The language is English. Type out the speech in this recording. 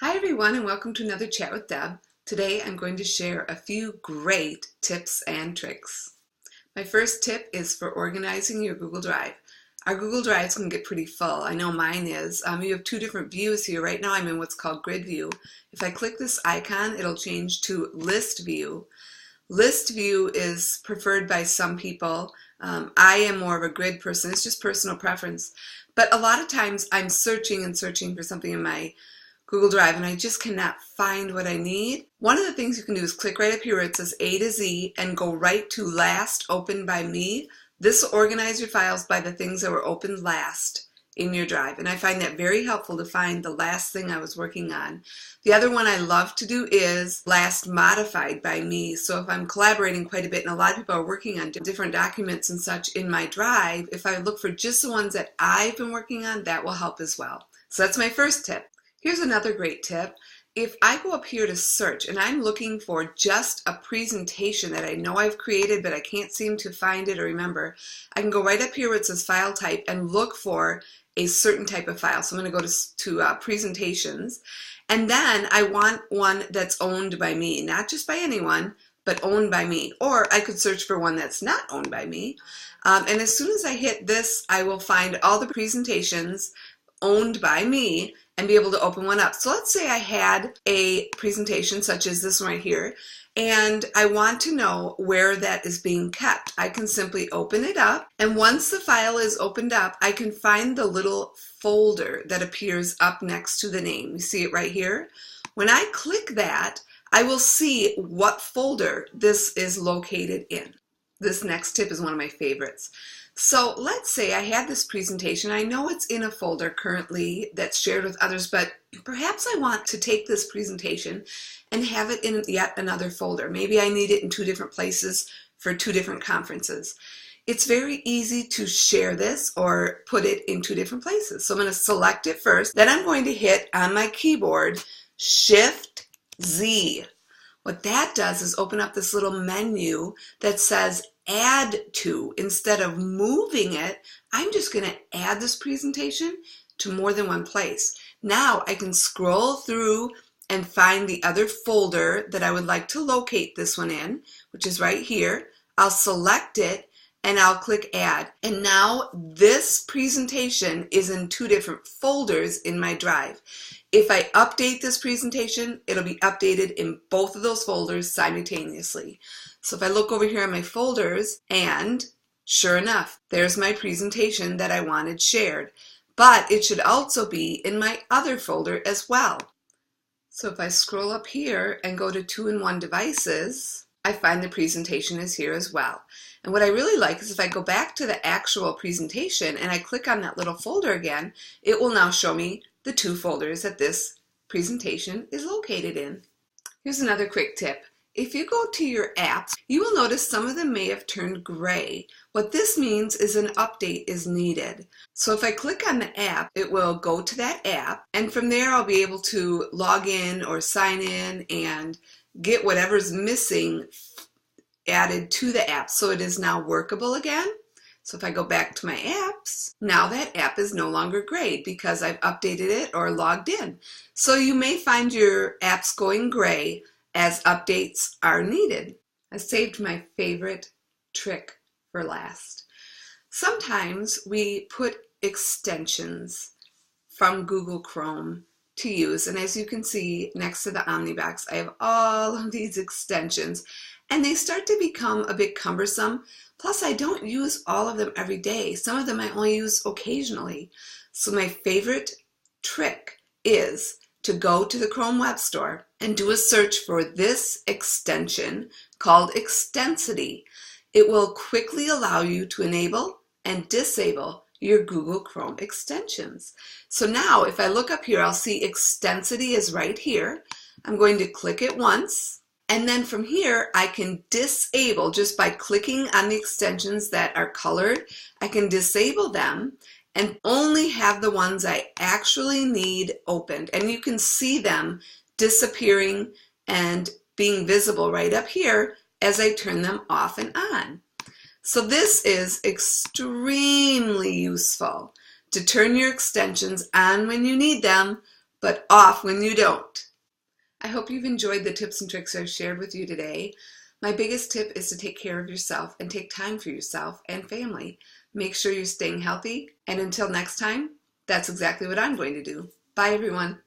Hi everyone, and welcome to another Chat with Deb. Today I'm going to share a few great tips and tricks. My first tip is for organizing your Google Drive. Our Google Drives can get pretty full. I know mine is. You have two different views here. Right now I'm in what's called Grid View. If I click this icon, it'll change to List View. List View is preferred by some people. I am more of a grid person. It's just personal preference. But a lot of times I'm searching and searching for something in my Google Drive and I just cannot find what I need. One of the things you can do is click right up here where it says A to Z and go right to Last Opened by Me. This will organize your files by the things that were opened last in your drive, and I find that very helpful to find the last thing I was working on. The other one I love to do is Last Modified by Me. So if I'm collaborating quite a bit and a lot of people are working on different documents and such in my drive, if I look for just the ones that I've been working on, that will help as well. So that's my first tip. Here's another great tip. If I go up here to search and I'm looking for just a presentation that I know I've created but I can't seem to find it or remember, I can go right up here where it says File Type and look for a certain type of file. So I'm going to go to Presentations, and then I want one that's owned by me, not just by anyone, but owned by me. Or I could search for one that's not owned by me. And as soon as I hit this, I will find all the presentations owned by me and be able to open one up. So let's say I had a presentation such as this one right here, and I want to know where that is being kept. I can simply open it up, and once the file is opened up, I can find the little folder that appears up next to the name. You see it right here? When I click that, I will see what folder this is located in. This next tip is one of my favorites. So let's say I had this presentation. I know it's in a folder currently that's shared with others, but perhaps I want to take this presentation and have it in yet another folder. Maybe I need it in two different places for two different conferences. It's very easy to share this or put it in two different places. So I'm going to select it first. Then I'm going to hit on my keyboard Shift Z. What that does is open up this little menu that says Add To. Instead of moving it, I'm just going to add this presentation to more than one place. Now I can scroll through and find the other folder that I would like to locate this one in, which is right here. I'll select it and I'll click Add. And now this presentation is in two different folders in my drive. If I update this presentation, it'll be updated in both of those folders simultaneously. So if I look over here in my folders, and sure enough, there's my presentation that I wanted shared. But it should also be in my other folder as well. So if I scroll up here and go to 2-in-1 Devices, I find the presentation is here as well. And what I really like is if I go back to the actual presentation and I click on that little folder again, it will now show me the two folders that this presentation is located in. Here's another quick tip. If you go to your apps, you will notice some of them may have turned gray. What this means is an update is needed. So if I click on the app, it will go to that app, and from there I'll be able to log in or sign in and get whatever's missing added to the app so it is now workable again. So if I go back to my apps, now that app is no longer gray because I've updated it or logged in. So you may find your apps going gray as updates are needed. I saved my favorite trick for last. Sometimes we put extensions from Google Chrome to use, and as you can see next to the Omnibox, I have all of these extensions, and they start to become a bit cumbersome. Plus, I don't use all of them every day. Some of them I only use occasionally. So my favorite trick is to go to the Chrome Web Store and do a search for this extension called Extensity. It will quickly allow you to enable and disable your Google Chrome extensions. So now if I look up here, I'll see Extensity is right here. I'm going to click it once. And then from here, I can disable, just by clicking on the extensions that are colored, I can disable them and only have the ones I actually need opened. And you can see them disappearing and being visible right up here as I turn them off and on. So this is extremely useful to turn your extensions on when you need them, but off when you don't. I hope you've enjoyed the tips and tricks I've shared with you today. My biggest tip is to take care of yourself and take time for yourself and family. Make sure you're staying healthy, and until next time, that's exactly what I'm going to do. Bye, everyone.